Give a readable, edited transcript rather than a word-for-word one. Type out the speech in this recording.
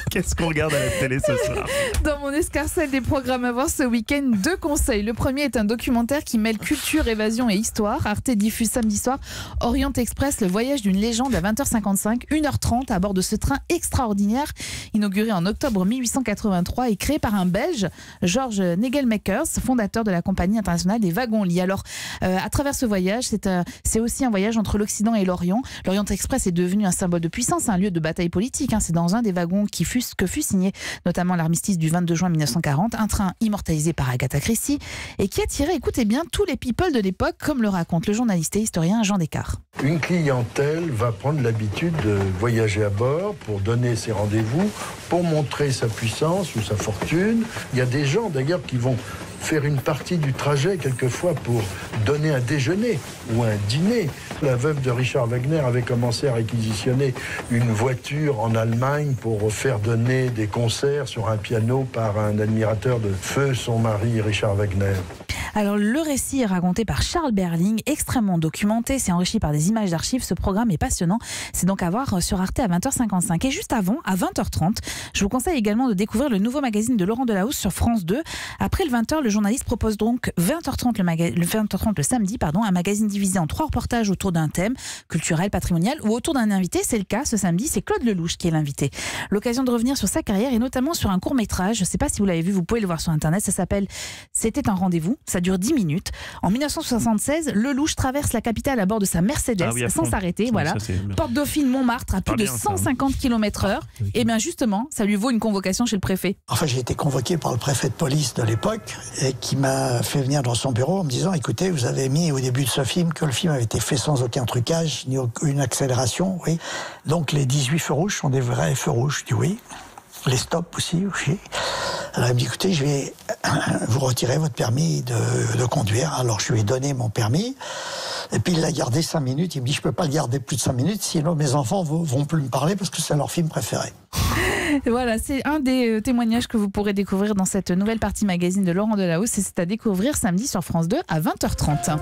Qu'est-ce qu'on regarde à la télé ce soir? Dans mon escarcelle des programmes à voir ce week-end, 2 conseils. Le premier est un documentaire qui mêle culture, évasion et histoire. Arte diffuse samedi soir Orient Express, le voyage d'une légende à 20h55, 1h30 à bord de ce train extraordinaire, inauguré en octobre 1883 et créé par un Belge, Georges Nagelmakers, fondateur de la compagnie internationale des wagons-lits. Alors, à travers ce voyage, c'est aussi un voyage entre l'Occident et l'Orient. L'Orient Express est devenu un symbole de puissance, un lieu de bataille politique. C'est dans un des wagons que fut signé notamment l'armistice du 22 juin 1940, un train immortalisé par Agatha Christie et qui attirait, écoutez bien, tous les people de l'époque, comme le raconte le journaliste et historien Jean Descartes. Une clientèle va prendre l'habitude de voyager à bord pour donner ses rendez-vous, pour montrer sa puissance ou sa fortune. Il y a des gens d'ailleurs qui vont faire une partie du trajet quelquefois pour donner un déjeuner ou un dîner. La veuve de Richard Wagner avait commencé à réquisitionner une voiture en Allemagne pour faire donner des concerts sur un piano par un admirateur de feu son mari Richard Wagner. Alors le récit est raconté par Charles Berling, extrêmement documenté, c'est enrichi par des images d'archives, ce programme est passionnant, c'est donc à voir sur Arte à 20h55. Et juste avant, à 20h30, je vous conseille également de découvrir le nouveau magazine de Laurent Delahousse sur France 2. Après le 20h, le journaliste propose donc 20h30 le samedi, un magazine divisé en 3 reportages autour d'un thème, culturel, patrimonial ou autour d'un invité. C'est le cas ce samedi, c'est Claude Lelouch qui est l'invité. L'occasion de revenir sur sa carrière et notamment sur un court-métrage, je ne sais pas si vous l'avez vu, vous pouvez le voir sur internet, ça s'appelle C'était un rendez-vous, ça dure 10 minutes. En 1976, Lelouch traverse la capitale à bord de sa Mercedes sans s'arrêter. Voilà. Porte Dauphine, Montmartre à plus de 150 km/h. Et bien justement, ça lui vaut une convocation chez le préfet. Enfin, j'ai été convoqué par le préfet de police de l'époque et qui m'a fait venir dans son bureau en me disant: écoutez, vous avez mis au début de ce film que le film avait été fait sans aucun trucage ni aucune accélération. Oui. Donc les 18 feux rouges sont des vrais feux rouges. Je dis oui. Les stops aussi, oui. Alors il me dit: écoutez, je vais vous retirer votre permis de conduire. Alors je lui ai donné mon permis. Et puis il l'a gardé 5 minutes. Il me dit: je peux pas le garder plus de 5 minutes, sinon mes enfants vont plus me parler parce que c'est leur film préféré. Voilà, c'est un des témoignages que vous pourrez découvrir dans cette nouvelle partie magazine de Laurent Delahousse. Et c'est à découvrir samedi sur France 2 à 20h30.